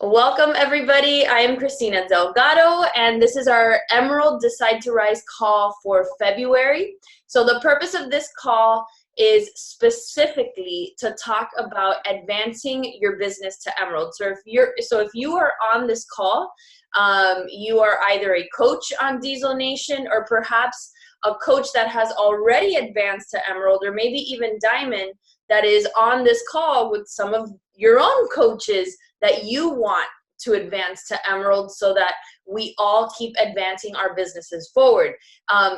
Welcome, everybody. I am Kristina Delgado, and this is our Emerald Decide to Rise call for February. So the purpose of this call is specifically to talk about advancing your business to Emerald. So if you are on this call, you are either a coach on Diesel Nation or perhaps a coach that has already advanced to Emerald or maybe even Diamond that is on this call with some of your own coaches that you want to advance to Emerald so that we all keep advancing our businesses forward.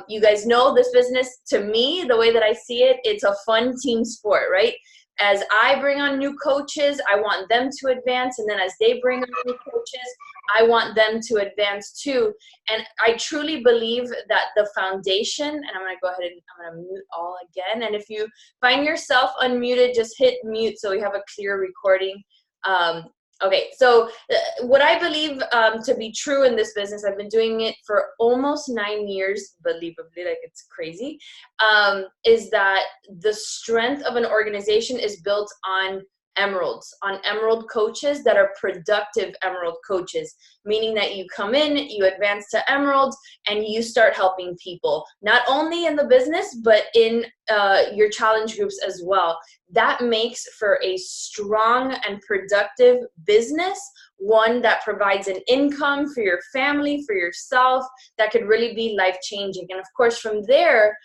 You guys know this business, to me, the way that I see it, it's a fun team sport, right? As I bring on new coaches, I want them to advance. And then as they bring on new coaches, I want them to advance too. And I truly believe that the foundation, and I'm going to go ahead and I'm going to mute all again. And if you find yourself unmuted, just hit mute so we have a clear recording. Okay, so what I believe to be true in this business, I've been doing it for almost 9 years, believably, like it's crazy, is that the strength of an organization is built on emeralds, on emerald coaches that are productive emerald coaches, meaning that you come in, you advance to emerald, and you start helping people, not only in the business, but in your challenge groups as well. That makes for a strong and productive business, one that provides an income for your family, for yourself, that could really be life-changing. And of course, from there,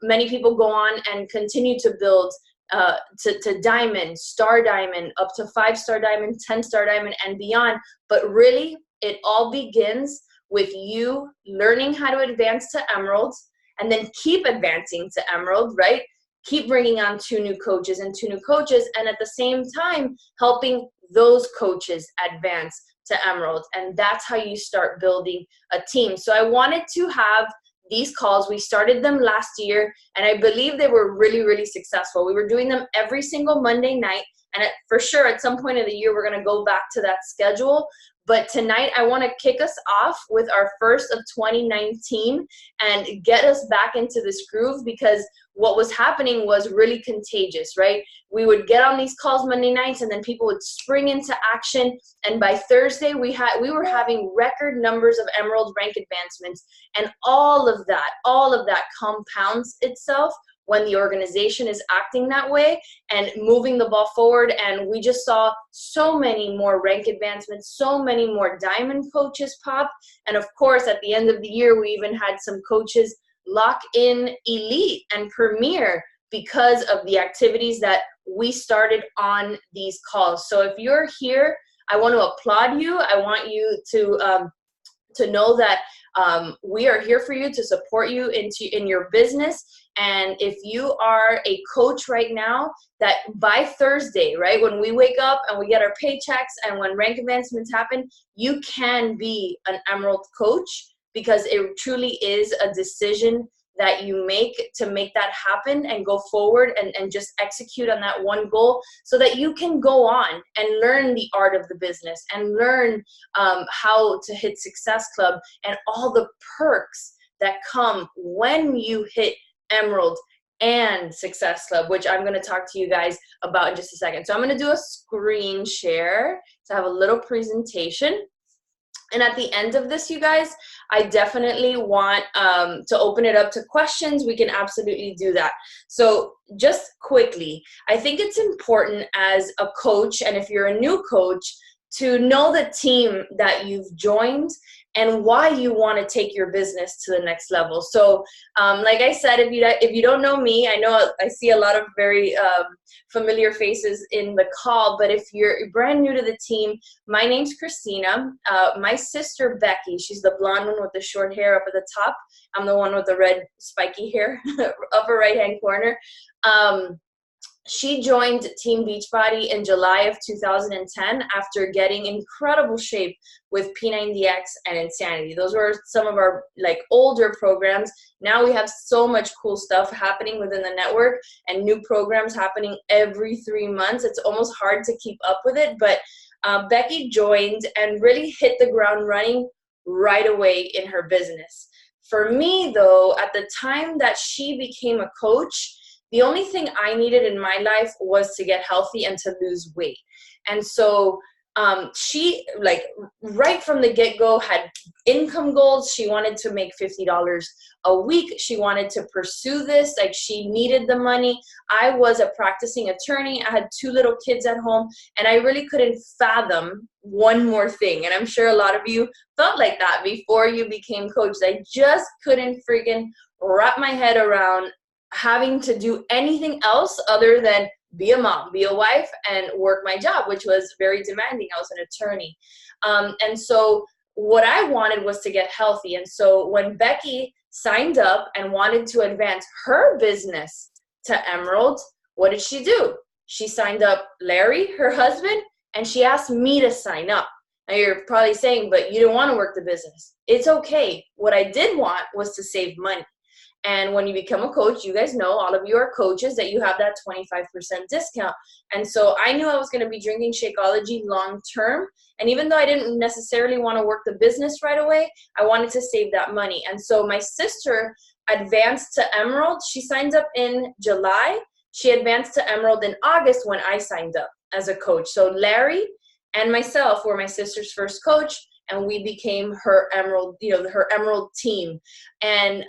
many people go on and continue to build to diamond, star diamond, up to 5-star diamond, 10-star diamond, and beyond. But really, it all begins with you learning how to advance to emerald and then keep advancing to emerald, right? Keep bringing on 2 new coaches and 2 new coaches, and at the same time, helping those coaches advance to emerald. And that's how you start building a team. So I wanted to have these calls. We started them last year, and I believe they were really, really successful. We were doing them every single Monday night, and for sure at some point of the year, we're going to go back to that schedule. But tonight, I want to kick us off with our first of 2019 and get us back into this groove, because what was happening was really contagious, right? We would get on these calls Monday nights, and then people would spring into action. And by Thursday, we were having record numbers of Emerald rank advancements. And all of that compounds itself when the organization is acting that way and moving the ball forward. And we just saw so many more rank advancements, so many more diamond coaches pop. And of course, at the end of the year, we even had some coaches lock in elite and premier because of the activities that we started on these calls. So if you're here, I want to applaud you. I want you to know that we are here for you, to support you in your business. And if you are a coach right now, that by Thursday, right, when we wake up and we get our paychecks and when rank advancements happen, you can be an Emerald coach, because it truly is a decision that you make to make that happen and go forward and just execute on that one goal, so that you can go on and learn the art of the business and learn how to hit Success Club and all the perks that come when you hit Emerald and Success Club, which I'm going to talk to you guys about in just a second. So I'm going to do a screen share to have a little presentation. And at the end of this, you guys, I definitely want to open it up to questions. We can absolutely do that. So just quickly, I think it's important as a coach, and if you're a new coach, to know the team that you've joined and why you want to take your business to the next level. So like I said, if you don't know me, I know I see a lot of very familiar faces in the call, but if you're brand new to the team, my name's Kristina. My sister Becky, she's the blonde one with the short hair up at the top. I'm the one with the red spiky hair, upper right-hand corner. She joined Team Beachbody in July of 2010 after getting incredible shape with P90X and Insanity. Those were some of our older programs. Now we have so much cool stuff happening within the network and new programs happening every 3 months. It's almost hard to keep up with it, but Becky joined and really hit the ground running right away in her business. For me, though, at the time that she became a coach, the only thing I needed in my life was to get healthy and to lose weight. And so She, like, right from the get-go had income goals. She wanted to make $50 a week. She wanted to pursue this. Like, she needed the money. I was a practicing attorney. I had 2 little kids at home, and I really couldn't fathom one more thing. And I'm sure a lot of you felt like that before you became coaches. I just couldn't freaking wrap my head around having to do anything else other than be a mom, be a wife, and work my job, which was very demanding. I was an attorney. And so what I wanted was to get healthy. And so when Becky signed up and wanted to advance her business to Emerald, what did she do? She signed up Larry, her husband, and she asked me to sign up. Now you're probably saying, but you don't want to work the business. It's okay. What I did want was to save money. And when you become a coach, you guys know, all of you are coaches, that you have that 25% discount. And so I knew I was going to be drinking Shakeology long term. And even though I didn't necessarily want to work the business right away, I wanted to save that money. And so my sister advanced to Emerald. She signed up in July. She advanced to Emerald in August when I signed up as a coach. So Larry and myself were my sister's first coach, and we became her Emerald, her Emerald team. And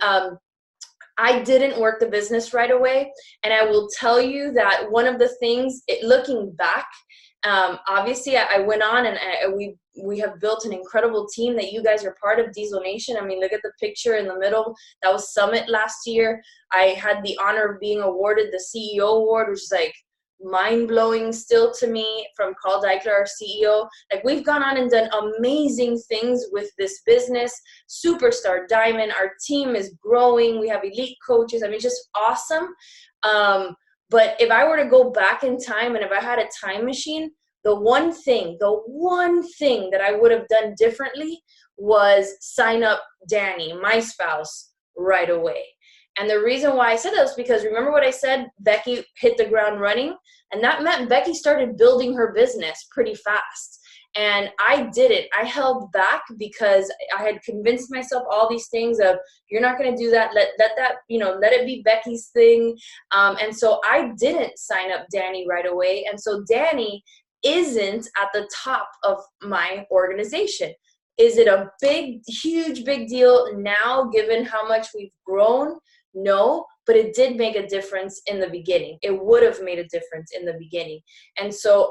I didn't work the business right away. And I will tell you that one of the things, looking back, obviously I went on and we have built an incredible team that you guys are part of, Diesel Nation. I mean, look at the picture in the middle. That was Summit last year. I had the honor of being awarded the CEO award, which is like mind-blowing still to me, from Carl Deichler, our CEO. Like, we've gone on and done amazing things with this business. Superstar Diamond, our team is growing. We have elite coaches. I mean, just awesome. But if I were to go back in time and if I had a time machine, the one thing that I would have done differently was sign up Danny, my spouse, right away. And the reason why I said that was because, remember what I said? Becky hit the ground running. And that meant Becky started building her business pretty fast. And I didn't. I held back because I had convinced myself all these things of, you're not going to do that. Let that, let it be Becky's thing. And so I didn't sign up Danny right away. And so Danny isn't at the top of my organization. Is it a huge deal now, given how much we've grown? No, but it did make a difference in the beginning. It would have made a difference in the beginning. And so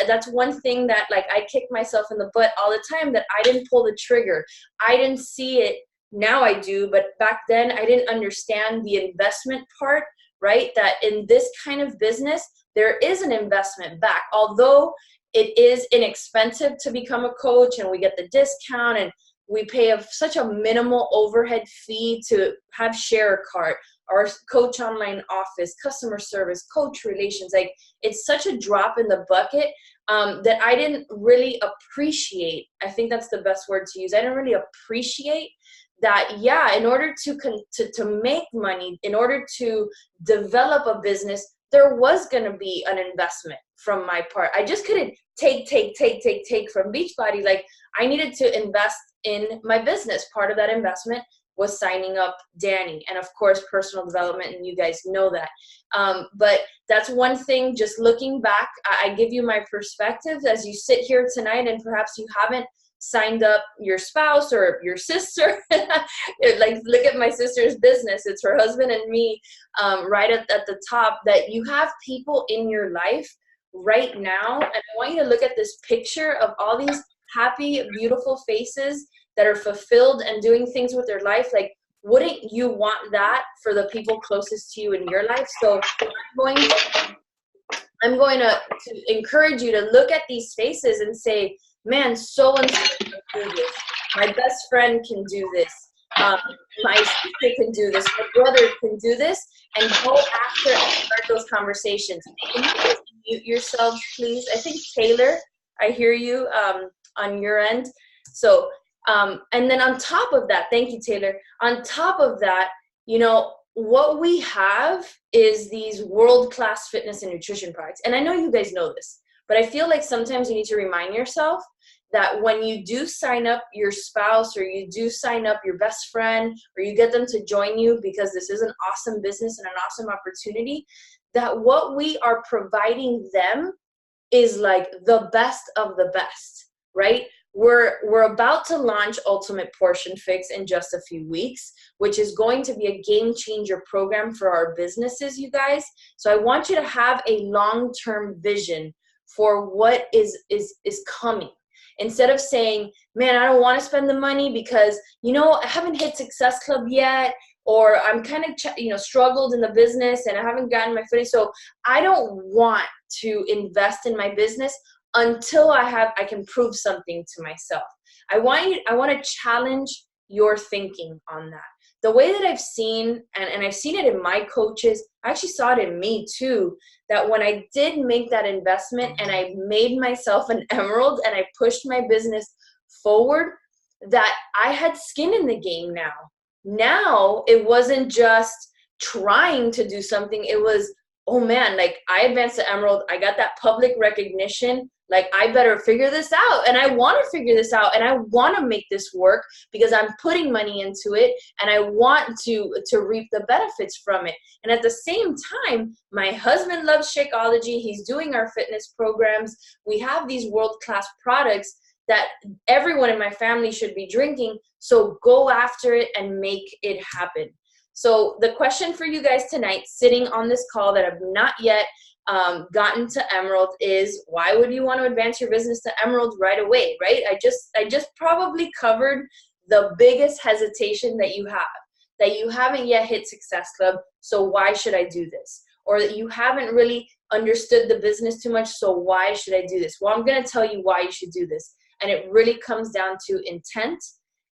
that's one thing that, like, I kick myself in the butt all the time, that I didn't pull the trigger. I didn't see it. Now I do, but back then I didn't understand the investment part, right? That in this kind of business, there is an investment back. Although it is inexpensive to become a coach and we get the discount and we pay such a minimal overhead fee to have Share a Cart, our coach online office, customer service, coach relations. Like, it's such a drop in the bucket that I didn't really appreciate. I think that's the best word to use. I didn't really appreciate that, yeah, in order to make money, in order to develop a business, there was going to be an investment from my part. I just couldn't take from Beachbody. Like, I needed to invest in my business. Part of that investment was signing up Danny, and of course personal development, and you guys know that. But that's one thing. Just looking back, I give you my perspective as you sit here tonight, and perhaps you haven't signed up your spouse or your sister. Like, look at my sister's business. It's her husband and me, right at the top. That you have people in your life right now, and I want you to look at this picture of all these happy, beautiful faces that are fulfilled and doing things with their life. Like, wouldn't you want that for the people closest to you in your life? So I'm going to encourage you to look at these faces and say, man, so and so can do this. My best friend can do this. My sister can do this. My brother can do this. And go after and start those conversations. Can you guys mute yourselves, please? I think Taylor, I hear you on your end. So, and then on top of that, thank you, Taylor. On top of that, what we have is these world-class fitness and nutrition products. And I know you guys know this, but I feel like sometimes you need to remind yourself that when you do sign up your spouse, or you do sign up your best friend, or you get them to join you because this is an awesome business and an awesome opportunity, that what we are providing them is like the best of the best, right? We're about to launch Ultimate Portion Fix in just a few weeks, which is going to be a game changer program for our businesses, you guys. So I want you to have a long-term vision for what is coming. Instead of saying, man, I don't want to spend the money because, I haven't hit Success Club yet, or I'm kind of, struggled in the business and I haven't gotten my footing. So I don't want to invest in my business until I can prove something to myself. I want to challenge your thinking on that. The way that I've seen, and I've seen it in my coaches, I actually saw it in me too, that when I did make that investment and I made myself an emerald and I pushed my business forward, that I had skin in the game now. Now it wasn't just trying to do something, it was, oh man, like I advanced to emerald, I got that public recognition, like I better figure this out, and I want to figure this out, and I want to make this work because I'm putting money into it and I want to reap the benefits from it. And at the same time, my husband loves Shakeology, he's doing our fitness programs, we have these world-class products that everyone in my family should be drinking, so go after it and make it happen. So the question for you guys tonight, sitting on this call that have not yet gotten to emerald, is why would you want to advance your business to emerald right away, right? I just probably covered the biggest hesitation that you have, that you haven't yet hit Success Club, so why should I do this? Or that you haven't really understood the business too much, so why should I do this? Well, I'm going to tell you why you should do this. And it really comes down to intent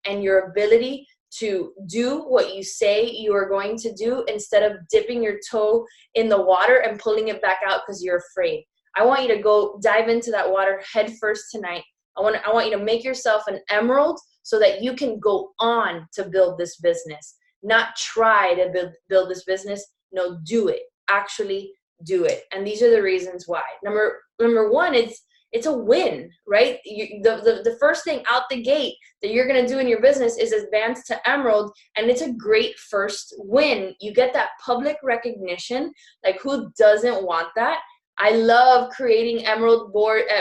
and your ability to do what you say you are going to do instead of dipping your toe in the water and pulling it back out because you're afraid. I want you to go dive into that water head first tonight. I want you to make yourself an emerald so that you can go on to build this business, not try to build this business. No, do it. Actually do it. And these are the reasons why. Number one, it's a win, right? The first thing out the gate that you're going to do in your business is advance to emerald, and it's a great first win. You get that public recognition. Like, who doesn't want that? I love creating emerald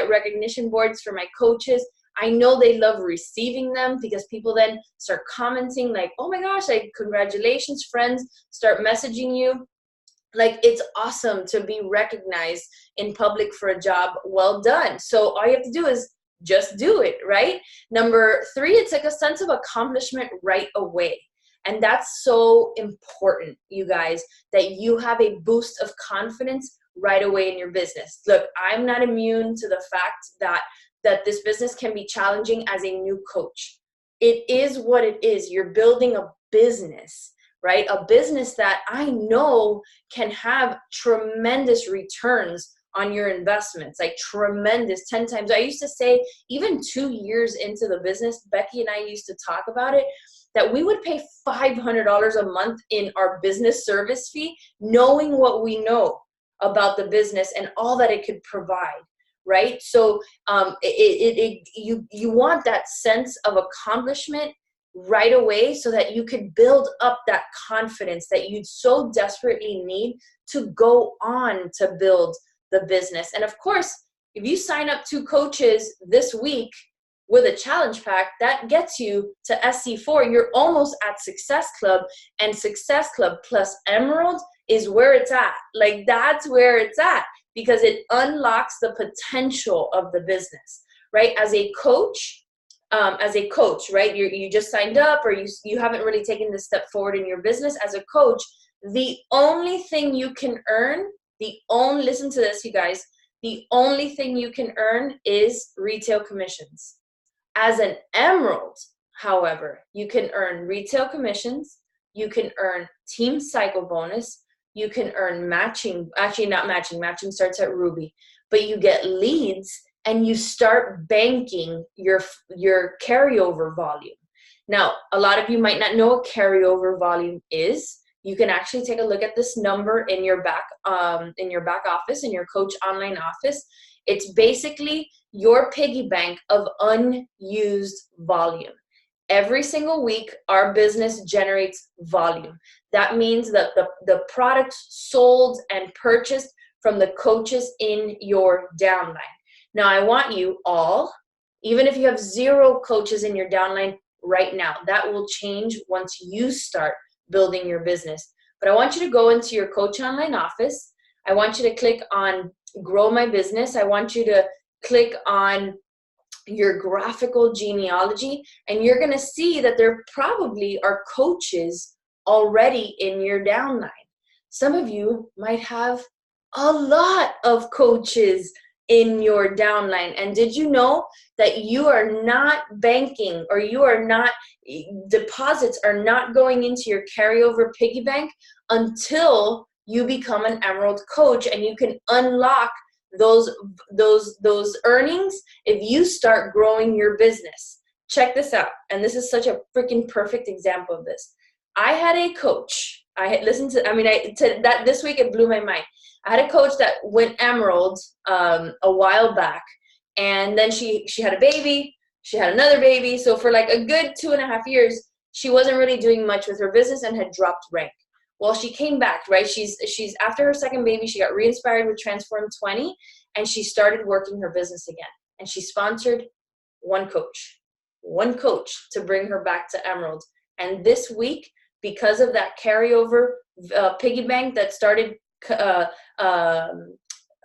recognition boards for my coaches. I know they love receiving them because people then start commenting like, oh my gosh, like, congratulations, friends start messaging you. Like, it's awesome to be recognized in public for a job well done. So all you have to do is just do it, right? Number 3, it's like a sense of accomplishment right away. And that's so important, you guys, that you have a boost of confidence right away in your business. Look, I'm not immune to the fact that this business can be challenging as a new coach. It is what it is. You're building a business, right? A business that I know can have tremendous returns on your investments, like tremendous, 10 times. I used to say, even 2 years into the business, Becky and I used to talk about it, that we would pay $500 a month in our business service fee, knowing what we know about the business and all that it could provide, right? So you want that sense of accomplishment right away so that you could build up that confidence that you so desperately need to go on to build the business. And of course, if you sign up 2 coaches this week with a challenge pack, that gets you to SC4. You're almost at Success Club, and Success Club plus Emerald is where it's at. Like, that's where it's at because it unlocks the potential of the business, right? As a coach, right? You just signed up, or you haven't really taken this step forward in your business. As a coach, the only thing you can earn, listen to this, you guys, the only thing you can earn is retail commissions. As an emerald, however, you can earn retail commissions, you can earn team cycle bonus, you can earn matching starts at Ruby, but you get leads and you start banking your carryover volume. Now, a lot of you might not know what carryover volume is. You can actually take a look at this number in your back office, in your coach online office. It's basically your piggy bank of unused volume. Every single week, our business generates volume. That means that the products sold and purchased from the coaches in your downline. Now, I want you all, even if you have 0 coaches in your downline right now, that will change once you start building your business. But I want you to go into your Coach Online office. I want you to click on Grow My Business. I want you to click on your graphical genealogy, and you're going to see that there probably are coaches already in your downline. Some of you might have a lot of coaches in your downline. And did you know that you are not banking, or deposits are not going into your carryover piggy bank until you become an Emerald coach, and you can unlock those earnings if you start growing your business. Check this out. And this is such a freaking perfect example of this. I had a coach. I had listened to that this week. It blew my mind. I had a coach that went Emerald a while back, and then she had a baby. She had another baby. So for like a good 2.5 years, she wasn't really doing much with her business and had dropped rank. Well, she came back, right? She's after her second baby, she got re-inspired with Transform 20, and she started working her business again. And she sponsored one coach to bring her back to Emerald. And this week, because of that carryover piggy bank that started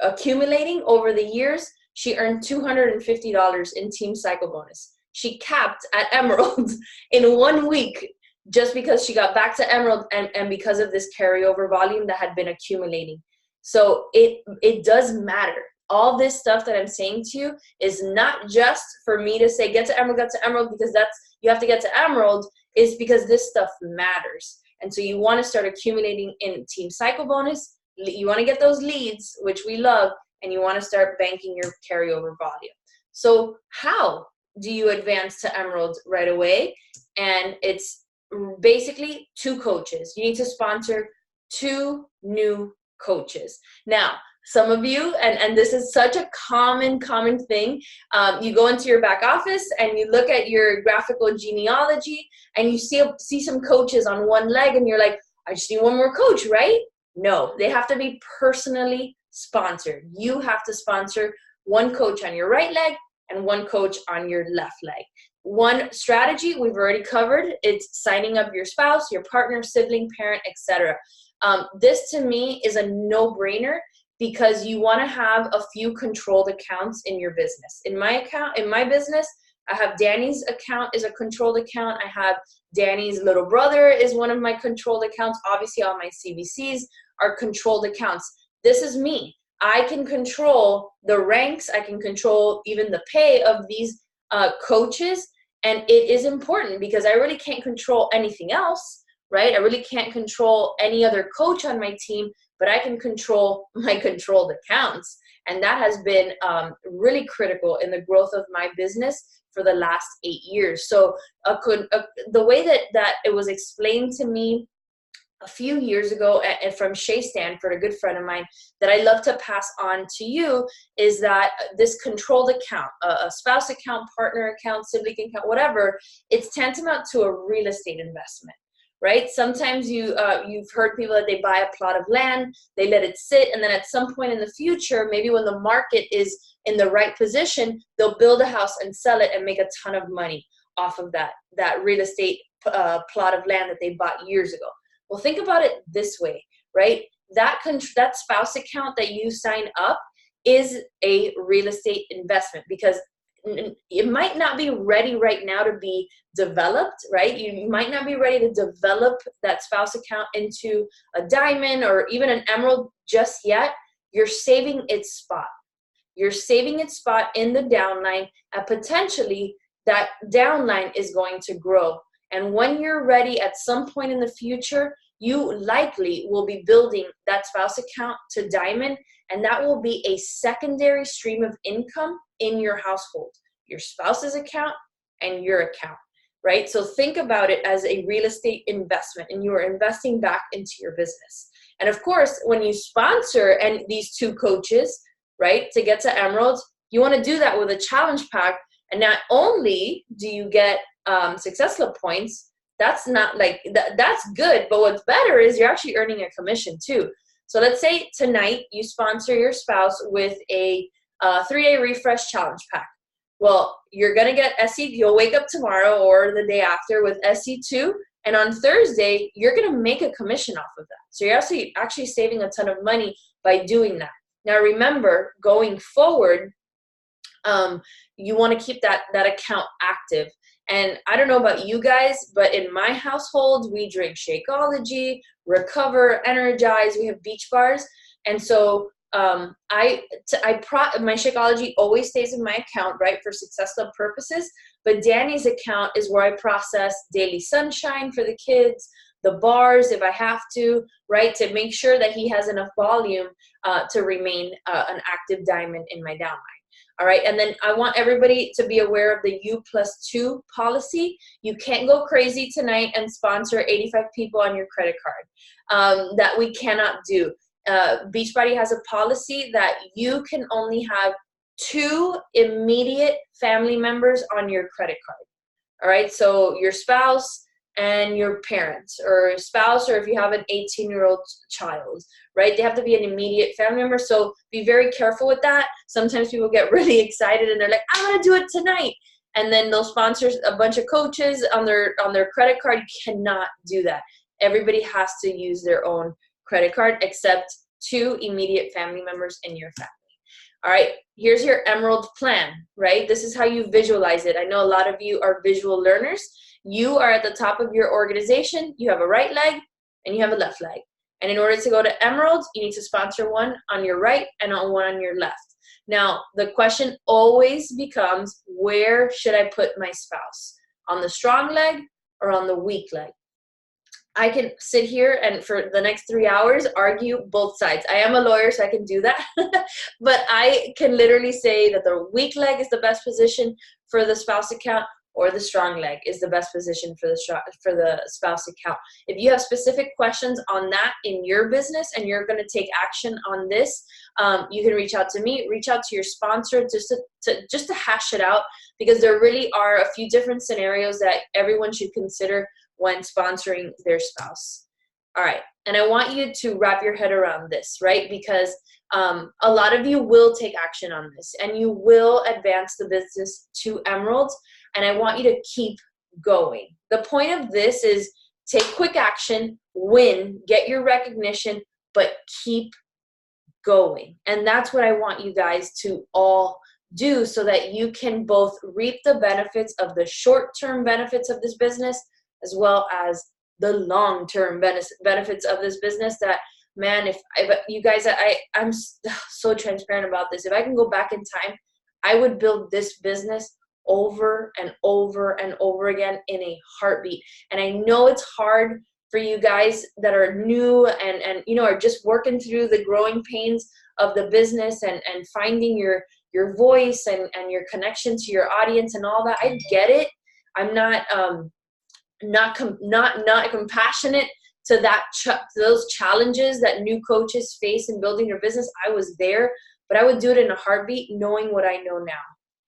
accumulating over the years, she earned $250 in Team Cycle bonus. She capped at Emerald in 1 week, just because she got back to Emerald and because of this carryover volume that had been accumulating. So it does matter. All this stuff that I'm saying to you is not just for me to say, get to Emerald, because you have to get to Emerald, is because this stuff matters. And so you want to start accumulating in Team Cycle bonus. You want to get those leads, which we love, and you want to start banking your carryover volume. So how do you advance to Emerald right away? And it's basically 2 coaches. You need to sponsor 2 new coaches. Now, some of you, and this is such a common thing, you go into your back office and you look at your graphical genealogy and you see some coaches on one leg, and you're like, I just need one more coach, right? No, they have to be personally sponsored. You have to sponsor 1 coach on your right leg and 1 coach on your left leg. One strategy we've already covered, it's signing up your spouse, your partner, sibling, parent, etc. This to me is a no-brainer, because you want to have a few controlled accounts in your business. In my business, I have Danny's account is a controlled account. I have Danny's little brother is one of my controlled accounts. Obviously, all my CVCs are controlled accounts. This is me. I can control the ranks. I can control even the pay of these coaches. And it is important because I really can't control anything else, right? I really can't control any other coach on my team, but I can control my controlled accounts. And that has been really critical in the growth of my business for the last 8 years. So the way that it was explained to me a few years ago from Shay Stanford, a good friend of mine, that I love to pass on to you, is that this controlled account, a spouse account, partner account, sibling account, whatever, it's tantamount to a real estate investment. Right? Sometimes you've heard people that they buy a plot of land, they let it sit, and then at some point in the future, maybe when the market is in the right position, they'll build a house and sell it and make a ton of money off of that real estate plot of land that they bought years ago. Well, think about it this way, right? That spouse account that you sign up is a real estate investment, because it might not be ready right now to be developed, right? You might not be ready to develop that spouse account into a diamond or even an emerald just yet. You're saving its spot. You're saving its spot in the downline, and potentially that downline is going to grow. And when you're ready at some point in the future, you likely will be building that spouse account to diamond, and that will be a secondary stream of income in your household, your spouse's account and your account, right? So think about it as a real estate investment, and you are investing back into your business. And of course, when you sponsor these 2 coaches, right, to get to Emerald, you want to do that with a challenge pack. And not only do you get Success Club points, that's not like that's good, but what's better is you're actually earning a commission too. So let's say tonight you sponsor your spouse with a 3-day refresh challenge pack. Well, you're going to get you'll wake up tomorrow or the day after with SC2, and on Thursday, you're going to make a commission off of that. So you're actually saving a ton of money by doing that. Now, remember, going forward, you want to keep that account active. And I don't know about you guys, but in my household, we drink Shakeology, Recover, Energize. We have beach bars. And so my Shakeology always stays in my account, right, for Success Club purposes. But Danny's account is where I process Daily Sunshine for the kids, the bars if I have to, right, to make sure that he has enough volume to remain an active diamond in my downline. All right, and then I want everybody to be aware of the U+2 policy. You can't go crazy tonight and sponsor 85 people on your credit card. That we cannot do. Beachbody has a policy that you can only have 2 immediate family members on your credit card. All right, so your spouse and your parents, or spouse, or if you have an 18-year-old child, right? They have to be an immediate family member. So be very careful with that. Sometimes people get really excited and they're like, I'm gonna do it tonight. And then they'll sponsor a bunch of coaches on their credit card. You cannot do that. Everybody has to use their own credit card except 2 immediate family members in your family. All right, here's your Emerald plan, right? This is how you visualize it. I know a lot of you are visual learners. You are at the top of your organization. You have a right leg and you have a left leg. And in order to go to Emerald, you need to sponsor one on your right and one on your left. Now, the question always becomes, where should I put my spouse? On the strong leg or on the weak leg? I can sit here and for the next 3 hours argue both sides. I am a lawyer, so I can do that. But I can literally say that the weak leg is the best position for the spouse account, or the strong leg is the best position for the spouse account. If you have specific questions on that in your business and you're going to take action on this, you can reach out to me, reach out to your sponsor just to hash it out, because there really are a few different scenarios that everyone should consider when sponsoring their spouse. All right, and I want you to wrap your head around this, right? Because a lot of you will take action on this and you will advance the business to Emerald, and I want you to keep going. The point of this is take quick action, win, get your recognition, but keep going. And that's what I want you guys to all do, so that you can both reap the benefits of the short-term benefits of this business as well as the long-term benefits of this business. That, man, you guys, I'm so transparent about this. If I can go back in time, I would build this business over and over and over again in a heartbeat. And I know it's hard for you guys that are new and are just working through the growing pains of the business and finding your voice and your connection to your audience and all that. I get it. I'm not compassionate to those challenges that new coaches face in building their business. I was there, but I would do it in a heartbeat, knowing what I know now,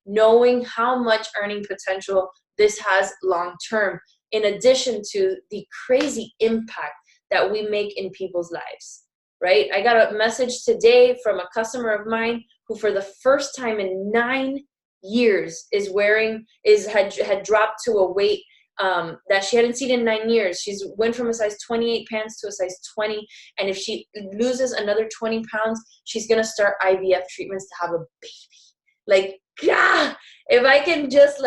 knowing how much earning potential this has long term, in addition to the crazy impact that we make in people's lives, right? I got a message today from a customer of mine who, for the first time in 9 years, had dropped to a weight that she hadn't seen in 9 years. She's went from a size 28 pants to a size 20. And if she loses another 20 pounds, she's going to start IVF treatments to have a baby. Like, yeah, if I can just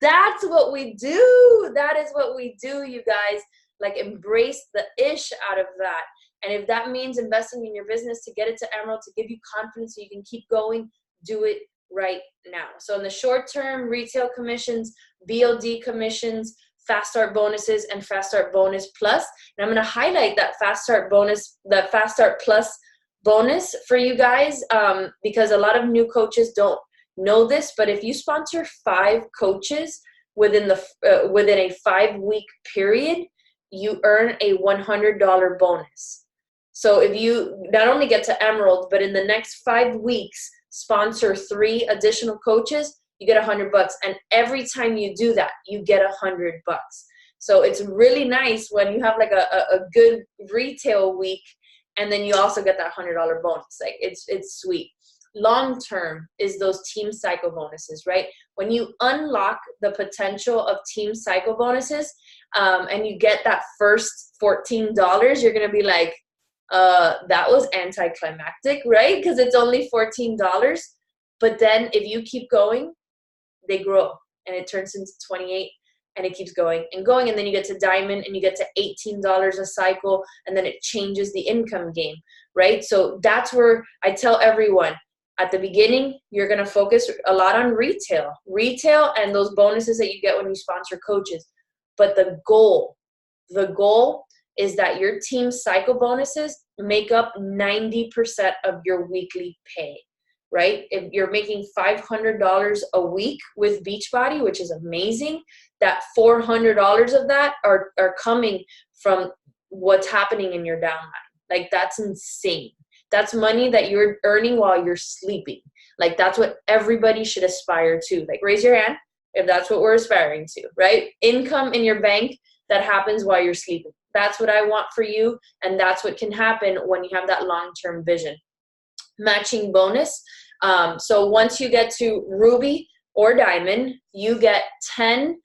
that's what we do. That is what we do, you guys. Like, embrace the ish out of that. And if that means investing in your business to get it to Emerald, to give you confidence so you can keep going, do it right now. So in the short term, retail commissions, BOD commissions, Fast Start bonuses, and Fast Start Bonus Plus. And I'm going to highlight that Fast Start bonus, the Fast Start Plus bonus for you guys, because a lot of new coaches don't know this. But if you sponsor 5 coaches within a 5-week period, you earn a $100 bonus. So if you not only get to Emerald, but in the next 5 weeks, sponsor 3 additional coaches, you get $100. And every time you do that, you get $100. So it's really nice when you have like a good retail week And then you also get that $100 bonus. Like it's sweet. Long term is those team cycle bonuses, right? When you unlock the potential of team cycle bonuses, and you get that first $14, you're gonna be like, that was anticlimactic, right? Because it's only $14. But then if you keep going, they grow and it turns into 28 and it keeps going and going. And then you get to diamond and you get to $18 a cycle, and then it changes the income game, right? So that's where I tell everyone, at the beginning, you're going to focus a lot on retail and those bonuses that you get when you sponsor coaches. But the goal is that your team cycle bonuses make up 90% of your weekly pay, right? If you're making $500 a week with Beachbody, which is amazing, that $400 of that are coming from what's happening in your downline. Like, that's insane. That's money that you're earning while you're sleeping. Like, that's what everybody should aspire to. Like, raise your hand if that's what we're aspiring to, right? Income in your bank that happens while you're sleeping. That's what I want for you, and that's what can happen when you have that long-term vision. Matching bonus. So once you get to Ruby or Diamond, you get 5%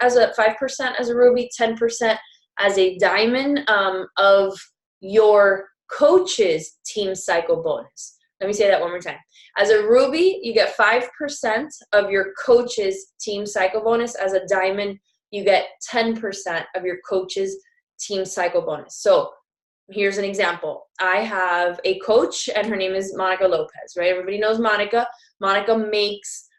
as a Ruby, 10% as a Diamond of your coach's team cycle bonus. Let me say that one more time. As a Ruby, you get 5% of your coach's team cycle bonus. As a Diamond, you get 10% of your coach's team cycle bonus. So here's an example. I have a coach and her name is Monica Lopez, right? Everybody knows Monica. Monica makes,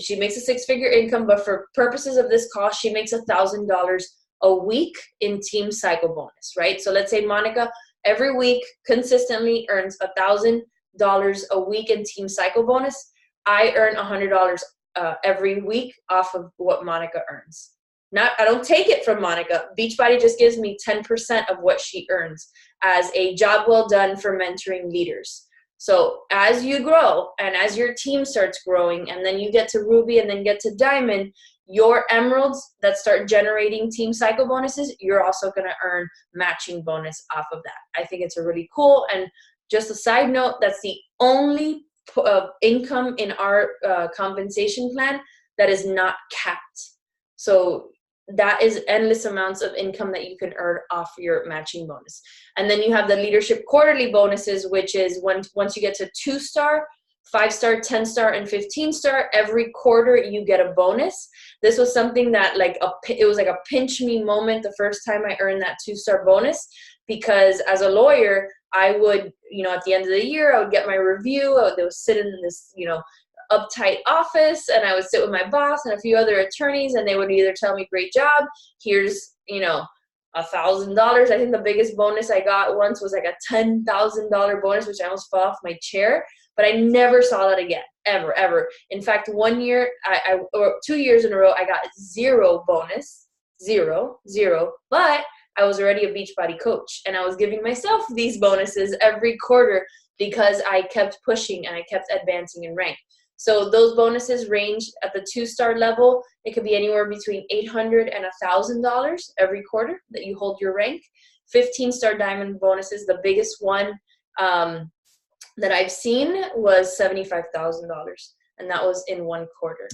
she makes a six-figure income, but for purposes of this call, she makes $1,000 a week in team cycle bonus, right? So let's say Monica every week consistently earns $1,000 a week in team cycle bonus. I earn $100 every week off of what Monica earns. I don't take it from Monica. Beachbody just gives me 10% of what she earns as a job well done for mentoring leaders. So as you grow and as your team starts growing, and then you get to Ruby and then get to Diamond, your emeralds that start generating team cycle bonuses, you're also going to earn matching bonus off of that. I think it's a really cool. And just a side note, that's the only income in our compensation plan that is not capped. So that is endless amounts of income that you can earn off your matching bonus. And then you have the leadership quarterly bonuses, which is once you get to 2-star, 5-star, 10-star, and 15-star, every quarter you get a bonus. This was something that it was like a pinch me moment the first time I earned that 2-star bonus, because as a lawyer, I would, at the end of the year, I would get my review. I would sit in this, uptight office, and I would sit with my boss and a few other attorneys, and they would either tell me, great job, here's, $1,000. I think the biggest bonus I got once was like a $10,000 bonus, which I almost fell off my chair, but I never saw that again, ever. In fact, 1 year, or 2 years in a row, I got zero bonus, zero, but I was already a Beachbody coach, and I was giving myself these bonuses every quarter because I kept pushing and I kept advancing in rank. So those bonuses range at the 2-star level. It could be anywhere between $800 and $1,000 every quarter that you hold your rank. 15-star diamond bonuses, the biggest one that I've seen was $75,000, and that was in 1 quarter.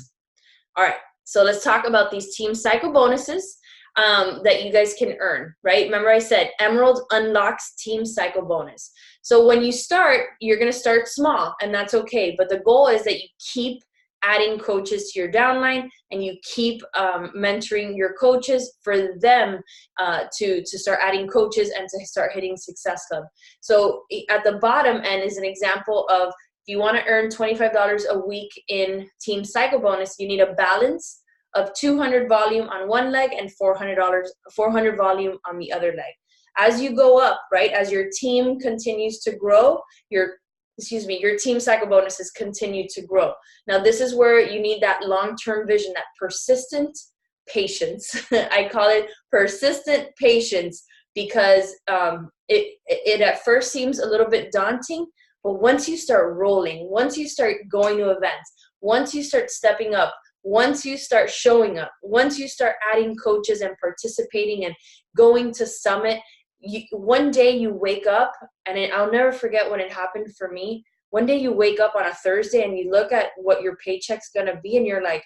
All right, so let's talk about these team cycle bonuses that you guys can earn, right? Remember I said Emerald unlocks team cycle bonus. So when you start, you're going to start small, and that's okay. But the goal is that you keep adding coaches to your downline, and you keep mentoring your coaches for them to start adding coaches and to start hitting Success Club. So at the bottom end is an example of, if you want to earn $25 a week in team cycle bonus, you need a balance of 200 volume on one leg and $400 volume on the other leg. As you go up, right, as your team continues to grow, your team cycle bonuses continue to grow. Now, this is where you need that long-term vision, that persistent patience. I call it persistent patience, because it at first seems a little bit daunting, but once you start rolling, once you start going to events, once you start stepping up, once you start showing up, once you start adding coaches and participating and going to summit, one day you wake up, and I'll never forget when it happened for me. One day you wake up on a Thursday and you look at what your paycheck's gonna be, and you're like,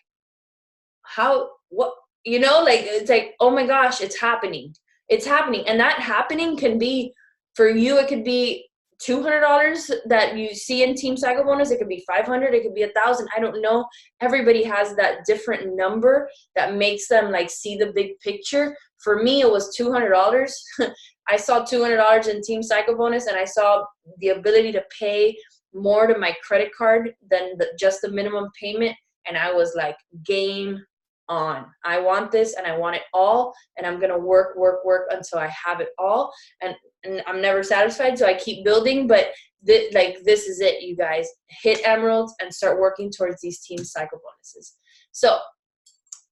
what, like, it's like, oh my gosh, it's happening. It's happening. And that happening can be, for you, it could be $200 that you see in Team Cycle Bonus. It could be 500. It could be 1,000. I don't know. Everybody has that different number that makes them like see the big picture. For me, it was $200. I saw $200 in Team Cycle Bonus, and I saw the ability to pay more to my credit card than just the minimum payment. And I was like, game on. I want this, and I want it all, and I'm gonna work until I have it all. And I'm never satisfied, so I keep building. But this is it, you guys. Hit emeralds and start working towards these Team Cycle Bonuses. So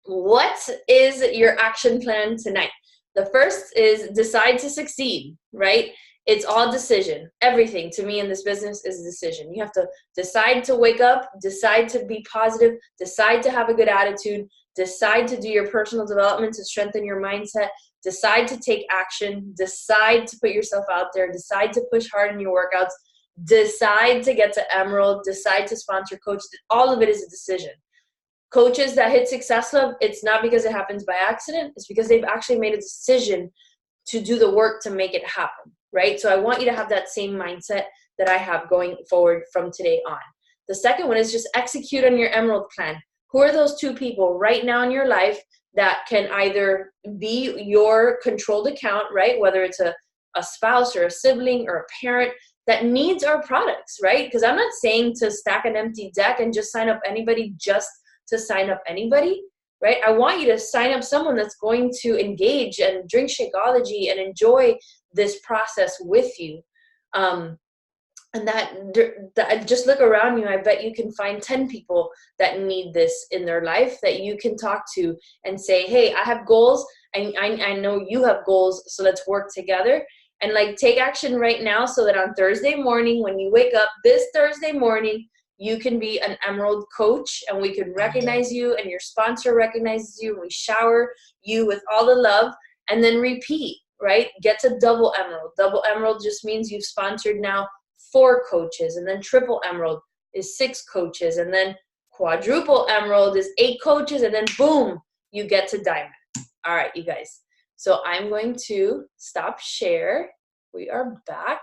what is your action plan tonight? The first is decide to succeed, right? It's all decision. Everything to me in this business is a decision. You have to decide to wake up, decide to be positive, decide to have a good attitude, decide to do your personal development to strengthen your mindset, decide to take action, decide to put yourself out there, decide to push hard in your workouts, decide to get to Emerald, decide to sponsor coaches. All of it is a decision. Coaches that hit Success Club, it's not because it happens by accident. It's because they've actually made a decision to do the work to make it happen, right? So I want you to have that same mindset that I have going forward from today on. The second one is just execute on your Emerald plan. Who are those 2 people right now in your life that can either be your controlled account, right? Whether it's a spouse or a sibling or a parent that needs our products, right? Because I'm not saying to stack an empty deck and just sign up anybody just to sign up anybody, right? I want you to sign up someone that's going to engage and drink Shakeology and enjoy this process with you. And that just look around you. I bet you can find 10 people that need this in their life that you can talk to and say, hey, I have goals, and I know you have goals, so let's work together. And like, take action right now so that on Thursday morning, when you wake up this Thursday morning, you can be an Emerald coach, and we can recognize you, and your sponsor recognizes you, and we shower you with all the love, and then repeat, right? Get to double Emerald. Double Emerald just means you've sponsored now 4 coaches, and then triple Emerald is 6 coaches, and then quadruple Emerald is 8 coaches, and then boom, you get to Diamond. All right, you guys. So I'm going to stop share. We are back.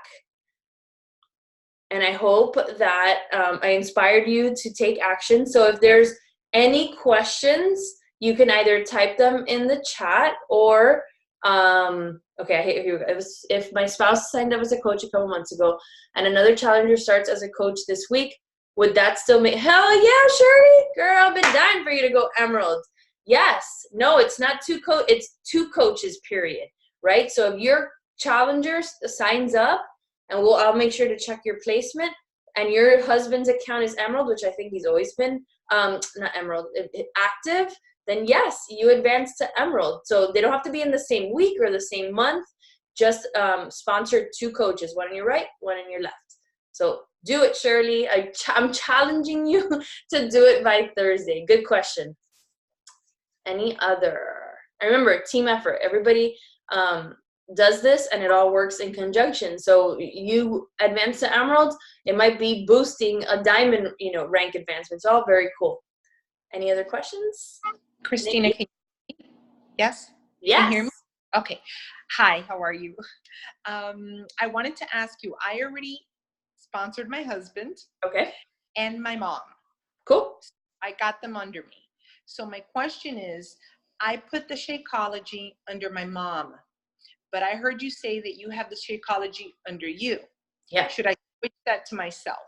And I hope that I inspired you to take action. So if there's any questions, you can either type them in the chat or, okay, here we go. If my spouse signed up as a coach a couple months ago and another challenger starts as a coach this week, would that still make, hell yeah, Shirley, girl, I've been dying for you to go Emerald. Yes, no, it's not it's 2 coaches, period, right? So if your challenger signs up, and I'll make sure to check your placement, and your husband's account is Emerald, which I think he's always been, not Emerald, active, then yes, you advance to Emerald. So they don't have to be in the same week or the same month, just sponsor 2 coaches, one on your right, one on your left. So do it, Shirley. I'm challenging you to do it by Thursday. Good question. Any other? And remember, team effort. Everybody does this, and it all works in conjunction. So you advance to Emerald, it might be boosting a Diamond, rank advancement. It's all very cool. Any other questions? Kristina, can you, yes? Yes. Can you hear me? Okay. Hi, how are you? I wanted to ask you, I already sponsored my husband. Okay. And my mom. Cool. I got them under me. So my question is, I put the Shakeology under my mom, but I heard you say that you have the Shakeology under you. Yeah. Should I switch that to myself?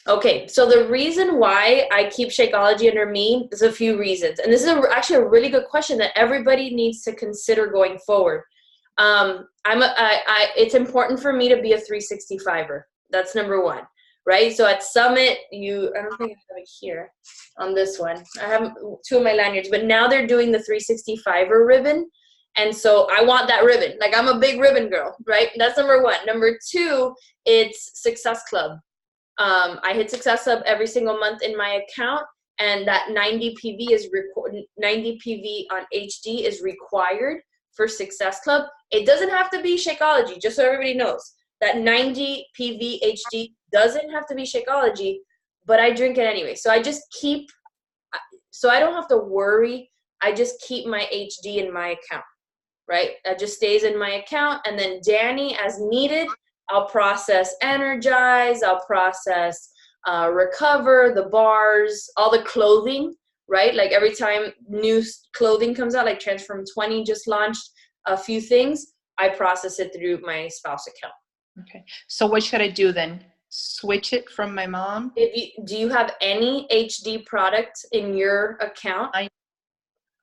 Okay. So the reason why I keep Shakeology under me is a few reasons. And this is actually a really good question that everybody needs to consider going forward. It's important for me to be a 365er. That's number 1, right? So at Summit, I don't think I have it here on this one. I have 2 of my lanyards, but now they're doing the 365er ribbon. And so I want that ribbon. Like, I'm a big ribbon girl, right? That's number 1. Number 2, it's Success Club. I hit Success Club every single month in my account, and that 90 PV on HD is required for Success Club. It doesn't have to be Shakeology, just so everybody knows. That 90 PV HD doesn't have to be Shakeology, but I drink it anyway. So I just keep, so I don't have to worry. I just keep my HD in my account, right? That just stays in my account. And then Danny, as needed, I'll process Energize, I'll process Recover, the bars, all the clothing, right? Like every time new clothing comes out, like Transform 20 just launched a few things, I process it through my spouse account. Okay. So what should I do then? Switch it from my mom? Do you have any HD product in your account? I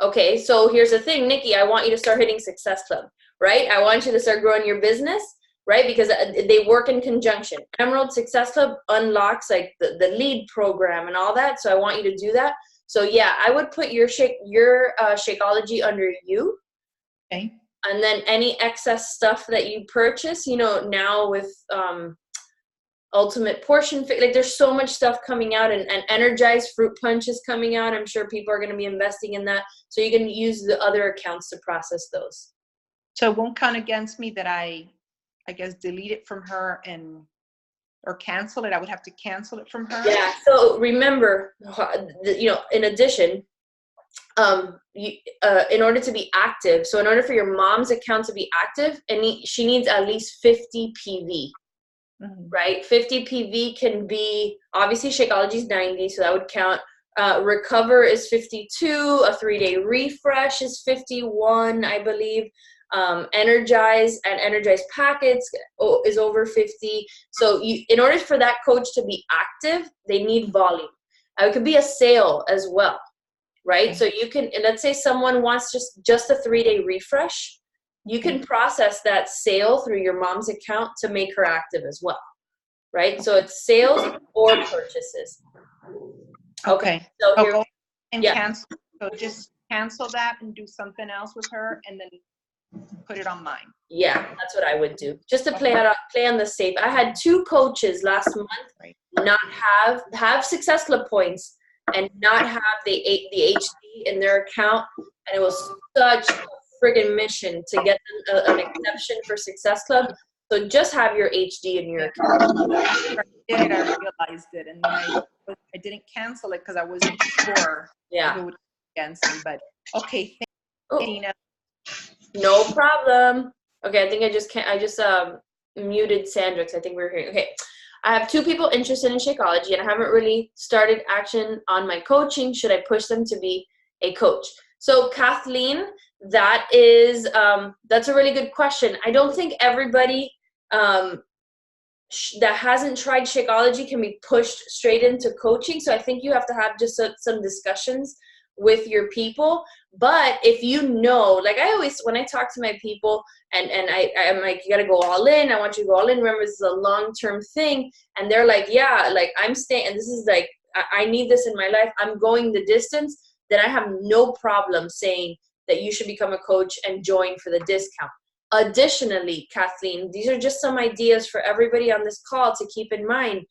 Okay, so here's the thing, Nikki, I want you to start hitting Success Club, right? I want you to start growing your business, right? Because they work in conjunction. Emerald Success Club unlocks like the lead program and all that. So I want you to do that. So yeah, I would put your Shakeology under you. Okay. And then any excess stuff that you purchase, you know, now with Ultimate Portion Fix, like there's so much stuff coming out, and Energized Fruit Punch is coming out. I'm sure people are going to be investing in that. So you can use the other accounts to process those. So it won't count against me that I guess delete it from her or cancel it. I would have to cancel it from her. Yeah. So remember, you know, in addition, in order to be active, so in order for your mom's account to be active, she needs at least 50 PV. Mm-hmm. Right? 50 PV can be, obviously Shakeology is 90, so that would count. Recover is 52. A 3-day refresh is 51, I believe. Energize and Energize packets is over 50. So in order for that coach to be active, they need volume. It could be a sale as well, right? Okay. So you can, let's say someone wants just a 3-day refresh. You can process that sale through your mom's account to make her active as well, right? So it's sales or purchases. Okay. So here, go and cancel. So just cancel that and do something else with her, and then put it on mine. Yeah, that's what I would do. Just to play on the safe. I had 2 coaches last month not have Success Club points and not have the HD in their account, and it was such a friggin' mission to get an exception for Success Club. So just have your HD in your account. I realized it, and then I didn't cancel it because I wasn't sure if it would be against me. But okay, thank you, Tina. No problem. Okay, I think I just muted Sandra because I think we were hearing. Okay, I have 2 people interested in Shakeology, and I haven't really started action on my coaching. Should I push them to be a coach? So Kathleen, that is that's a really good question. I don't think everybody that hasn't tried Shakeology can be pushed straight into coaching. So I think you have to have just some discussions with your people. But if you know, like I always, when I talk to my people and I'm like, you got to go all in. I want you to go all in. Remember, this is a long-term thing. And they're like, yeah, like I'm staying, and this is like, I need this in my life. I'm going the distance. Then I have no problem saying that you should become a coach and join for the discount. Additionally, Kathleen, these are just some ideas for everybody on this call to keep in mind.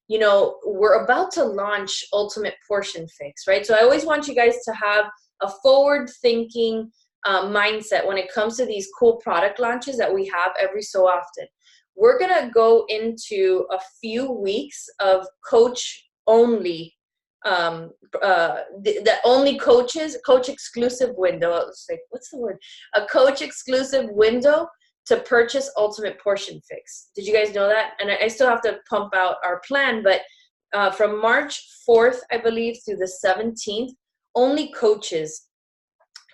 You know, we're about to launch Ultimate Portion Fix, right? So I always want you guys to have a forward-thinking mindset when it comes to these cool product launches that we have every so often. We're going to go into a few weeks of coach-only the only coach exclusive window. It's like, what's the word? A coach exclusive window to purchase Ultimate Portion Fix. Did you guys know that? And I still have to pump out our plan, but from March 4th, I believe, through the 17th, only coaches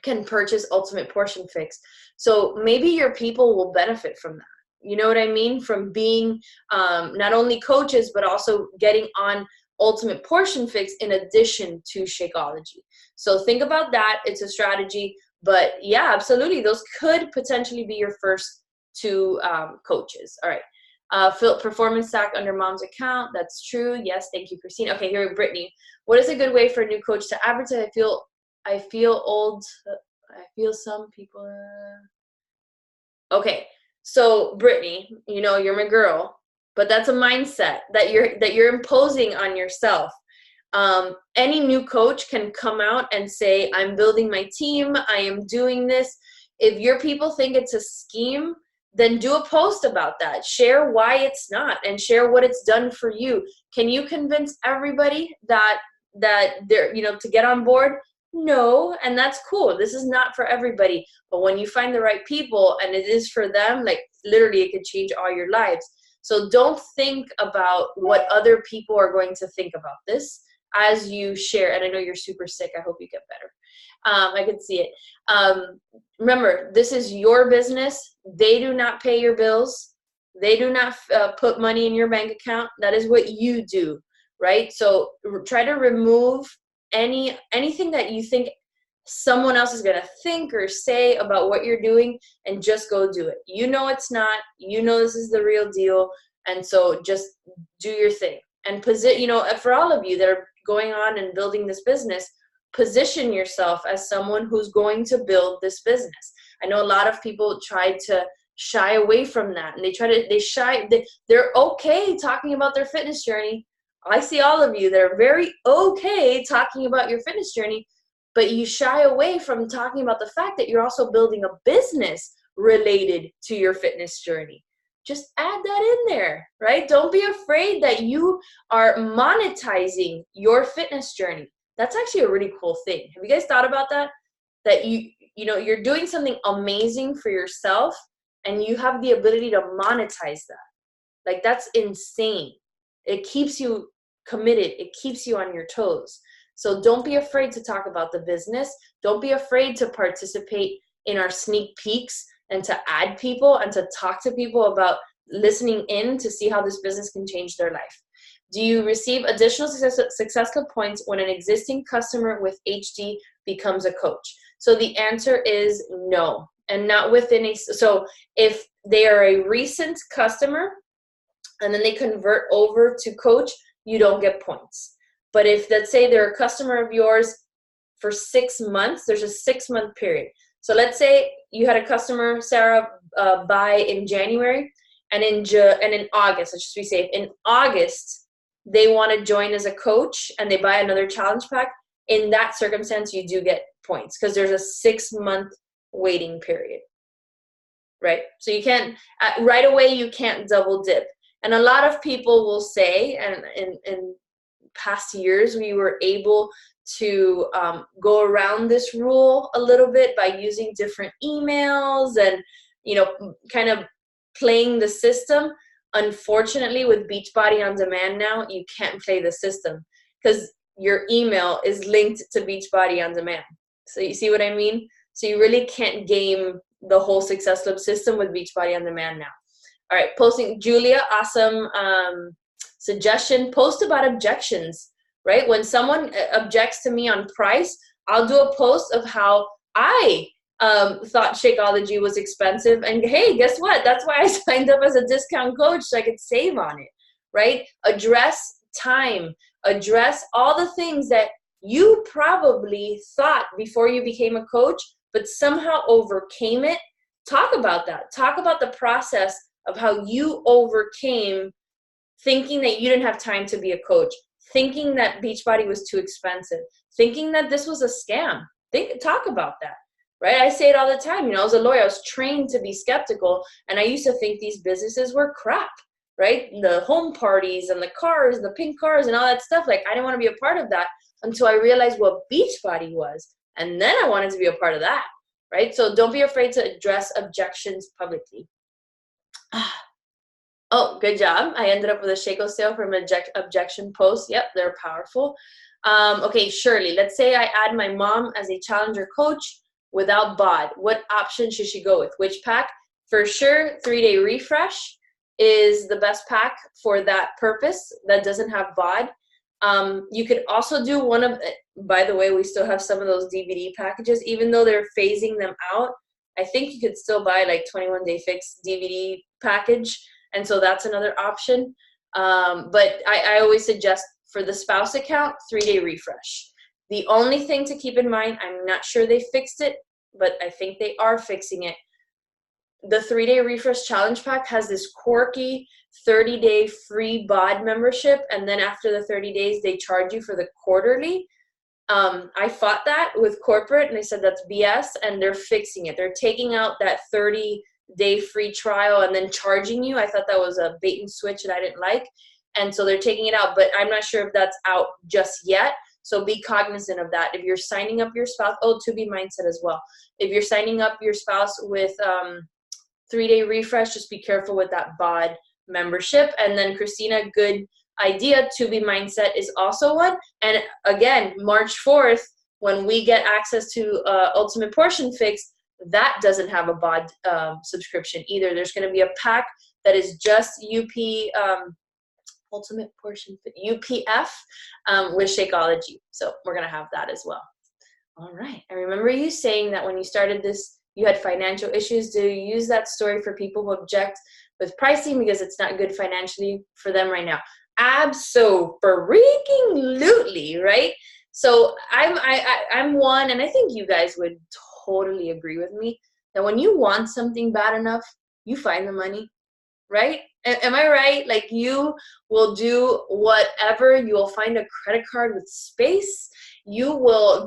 can purchase Ultimate Portion Fix. So maybe your people will benefit from that. You know what I mean? From being not only coaches, but also getting on Ultimate Portion Fix in addition to Shakeology. So think about that. It's a strategy, but yeah, absolutely. Those could potentially be your first 2 coaches. All right. Performance stack under mom's account. That's true. Yes. Thank you, Christine. Okay. Here, Brittany. What is a good way for a new coach to advertise? I feel old. I feel some people. Okay. So Brittany, you know, you're my girl. But that's a mindset that you're imposing on yourself. Any new coach can come out and say, I'm building my team, I am doing this. If your people think it's a scheme, then do a post about that. Share why it's not, and share what it's done for you. Can you convince everybody that they're, to get on board? No, and that's cool. This is not for everybody. But when you find the right people and it is for them, like literally it could change all your lives. So don't think about what other people are going to think about this as you share. And I know you're super sick. I hope you get better. I can see it. Remember, this is your business. They do not pay your bills. They do not put money in your bank account. That is what you do, right? So try to remove anything that you think someone else is going to think or say about what you're doing, and just go do it. It's not. This is the real deal. And so just do your thing. And for all of you that are going on and building this business, position yourself as someone who's going to build this business. I know a lot of people try to shy away from that, and they're okay talking about their fitness journey. I see all of you that are very okay talking about your fitness journey, but you shy away from talking about the fact that you're also building a business related to your fitness journey. Just add that in there, right? Don't be afraid that you are monetizing your fitness journey. That's actually a really cool thing. Have you guys thought about that? That you're doing something amazing for yourself and you have the ability to monetize that. Like, that's insane. It keeps you committed. It keeps you on your toes. So don't be afraid to talk about the business. Don't be afraid to participate in our sneak peeks and to add people and to talk to people about listening in to see how this business can change their life. Do you receive additional success club points when an existing customer with HD becomes a coach? So the answer is no, and not within so if they are a recent customer and then they convert over to coach, you don't get points. But if, let's say, they're a customer of yours for 6 months, there's a 6-month period. So let's say you had a customer, Sarah, buy in January, and in August, let's just be safe, in August, they want to join as a coach and they buy another challenge pack. In that circumstance, you do get points because there's a 6-month waiting period, right? So you can't, right away, you can't double dip. And a lot of people will say, and in past years, we were able to go around this rule a little bit by using different emails and, kind of playing the system. Unfortunately, with Beachbody On Demand now, you can't play the system because your email is linked to Beachbody On Demand. So you see what I mean? So you really can't game the whole Success Club system with Beachbody On Demand now. All right, posting, Julia, awesome suggestion. Post about objections, right? When someone objects to me on price, I'll do a post of how I thought Shakeology was expensive. And hey, guess what? That's why I signed up as a discount coach, so I could save on it, right? Address time. Address all the things that you probably thought before you became a coach, but somehow overcame it. Talk about that. Talk about the process of how you overcame thinking that you didn't have time to be a coach, thinking that Beachbody was too expensive, thinking that this was a scam. Talk about that, right? I say it all the time. I was a lawyer. I was trained to be skeptical, and I used to think these businesses were crap, right? The home parties and the cars, the pink cars and all that stuff. Like, I didn't want to be a part of that until I realized what Beachbody was, and then I wanted to be a part of that, right? So don't be afraid to address objections publicly. Oh, good job. I ended up with a Shaco sale from an objection post. Yep, they're powerful. Okay, Shirley, let's say I add my mom as a challenger coach without BOD. What option should she go with? Which pack? For sure, 3-day refresh is the best pack for that purpose that doesn't have BOD. You could also do one of, by the way, we still have some of those DVD packages, even though they're phasing them out. I think you could still buy like 21 Day Fix DVD package. And so that's another option. But I always suggest for the spouse account, 3-day refresh. The only thing to keep in mind, I'm not sure they fixed it, but I think they are fixing it. The 3-day refresh challenge pack has this quirky 30-day free BOD membership. And then after the 30 days, they charge you for the quarterly. I fought that with corporate, and they said that's BS, and they're fixing it. They're taking out that 30-day free trial and then charging you. I thought that was a bait and switch that I didn't like. And so they're taking it out, but I'm not sure if that's out just yet. So be cognizant of that. If you're signing up your spouse, to be mindset as well. If you're signing up your spouse with 3-day refresh, just be careful with that bod membership. And then Kristina, good idea, to be mindset is also one. And again, March 4th, when we get access to Ultimate Portion Fix, that doesn't have a bod subscription either. There's going to be a pack that is just Ultimate Portion UPF with Shakeology. So we're going to have that as well. All right. I remember you saying that when you started this, you had financial issues. Do you use that story for people who object with pricing because it's not good financially for them right now? Abso-freaking-lutely, right? So I'm one, and I think you guys would totally agree with me, that when you want something bad enough, you find the money, right? Am I right? Like, you will do whatever. You will find a credit card with space. You will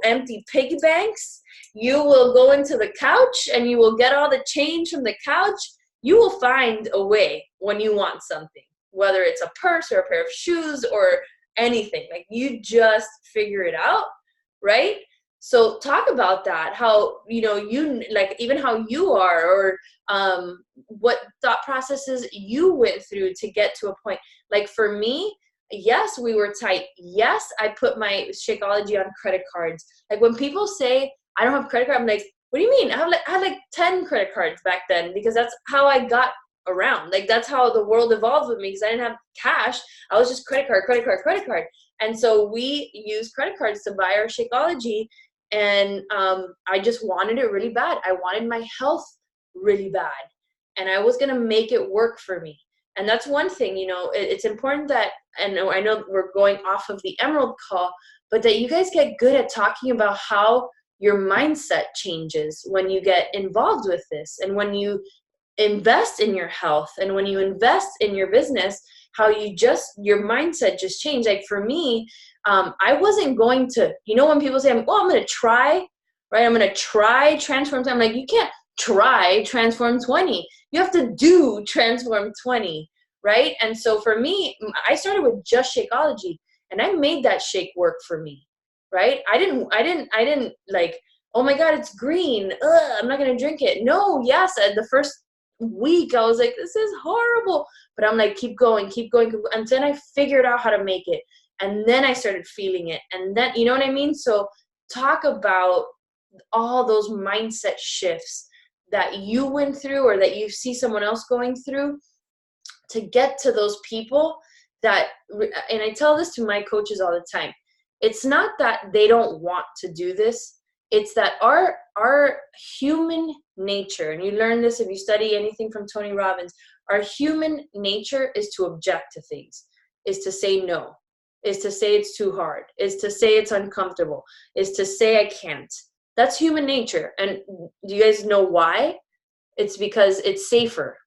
empty piggy banks. You will go into the couch and you will get all the change from the couch. You will find a way when you want something, whether it's a purse or a pair of shoes or anything. Like, you just figure it out, right? So talk about that, how, you like, even how you are, or what thought processes you went through to get to a point. Like, for me, yes, we were tight. Yes, I put my Shakeology on credit cards. Like, when people say I don't have credit card, I'm like, what do you mean? I had like 10 credit cards back then, because that's how I got around. Like, that's how the world evolved with me, because I didn't have cash. I was just credit card. And so we used credit cards to buy our Shakeology. And I just wanted it really bad. I wanted my health really bad. And I was going to make it work for me. And that's one thing, it's important that, and I know we're going off of the Emerald call, but that you guys get good at talking about how your mindset changes when you get involved with this, and when you invest in your health, and when you invest in your business, how your mindset just changed. Like, for me, I wasn't going to, when people say, I'm going to try, right? I'm going to try Transform 20. I'm like, you can't try Transform 20. You have to do Transform 20, right? And so for me, I started with just Shakeology, and I made that shake work for me, right? I didn't like, oh my God, it's green. Ugh, I'm not going to drink it. No, yes. The first week I was like, this is horrible. But I'm like, keep going. And then I figured out how to make it. And then I started feeling it. And then, you know what I mean? So talk about all those mindset shifts that you went through, or that you see someone else going through, to get to those people that, and I tell this to my coaches all the time, it's not that they don't want to do this. It's that our human nature, and you learn this if you study anything from Tony Robbins, our human nature is to object to things, is to say no, is to say it's too hard, is to say it's uncomfortable, is to say I can't. That's human nature. And do you guys know why? It's because it's safer.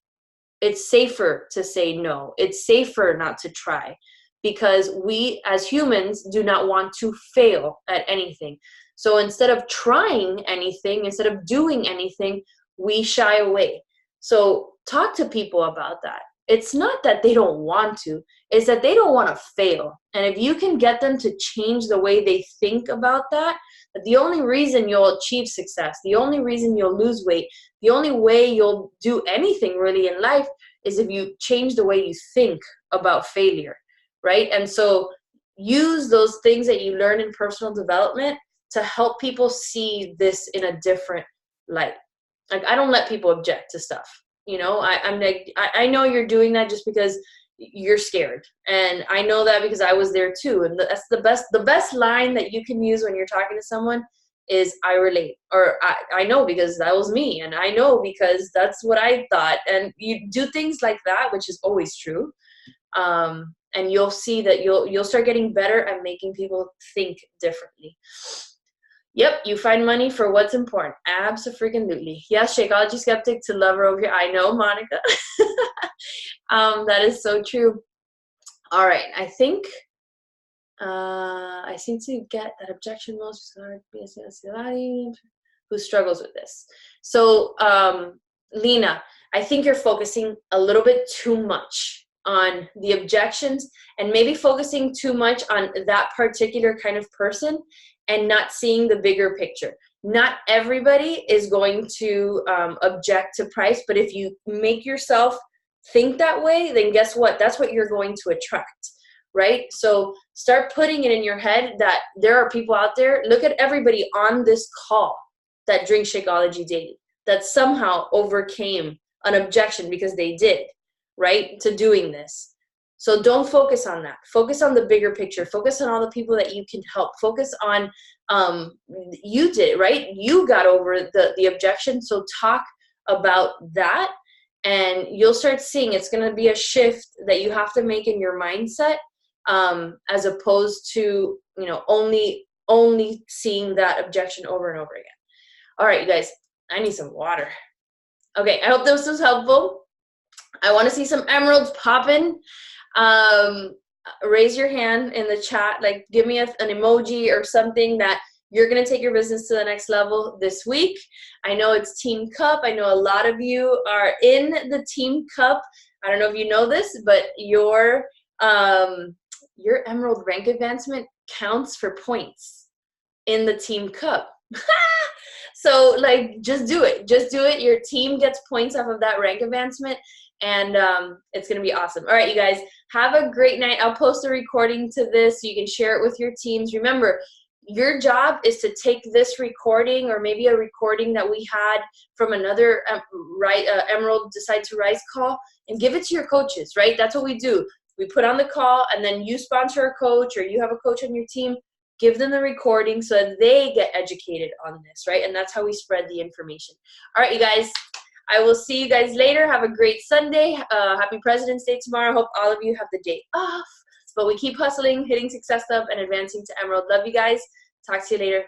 It's safer to say no. It's safer not to try, because we as humans do not want to fail at anything. So instead of trying anything, instead of doing anything, we shy away. So talk to people about that. It's not that they don't want to, it's that they don't want to fail. And if you can get them to change the way they think about that the only reason you'll achieve success, the only reason you'll lose weight, the only way you'll do anything really in life is if you change the way you think about failure, right? And so use those things that you learn in personal development to help people see this in a different light. Like, I don't let people object to stuff. I'm like, I know you're doing that just because you're scared. And I know that because I was there too. And that's the best line that you can use when you're talking to someone is I relate, or I know because that was me. And I know because that's what I thought. And you do things like that, which is always true. And you'll see that you'll start getting better at making people think differently. Yep, you find money for what's important. Abso-freaking-lutely. Yes, Shakeology skeptic to lover over here. I know, Monica. That is so true. All right, I think I seem to get that objection most who struggles with this. So, Lena, I think you're focusing a little bit too much on the objections and maybe focusing too much on that particular kind of person and not seeing the bigger picture. Not everybody is going to object to price, but if you make yourself think that way, then guess what? That's what you're going to attract, right? So start putting it in your head that there are people out there. Look at everybody on this call that drink Shakeology daily, that somehow overcame an objection because they did, right, to doing this. So don't focus on that. Focus on the bigger picture. Focus on all the people that you can help. Focus on you did, right? You got over the objection. So talk about that, and you'll start seeing it's going to be a shift that you have to make in your mindset, as opposed to, you know, only seeing that objection over and over again. All right, you guys, I need some water. Okay, I hope this was helpful. I want to see some emeralds popping. Raise your hand in the chat, like give me an emoji or something that you're going to take your business to the next level this week. I know it's Team Cup. I know a lot of you are in the Team Cup. I don't know if you know this, but your emerald rank advancement counts for points in the Team Cup. So like, just do it. Just do it. Your team gets points off of that rank advancement, and it's going to be awesome. All right, you guys, have a great night. I'll post a recording to this so you can share it with your teams. Remember, your job is to take this recording, or maybe a recording that we had from another Emerald Decide to Rise call, and give it to your coaches, right? That's what we do. We put on the call, and then you sponsor a coach, or you have a coach on your team. Give them the recording so that they get educated on this, right? And that's how we spread the information. All right, you guys, I will see you guys later. Have a great Sunday. Happy President's Day tomorrow. Hope all of you have the day off. But we keep hustling, hitting Success Club, and advancing to Emerald. Love you guys. Talk to you later.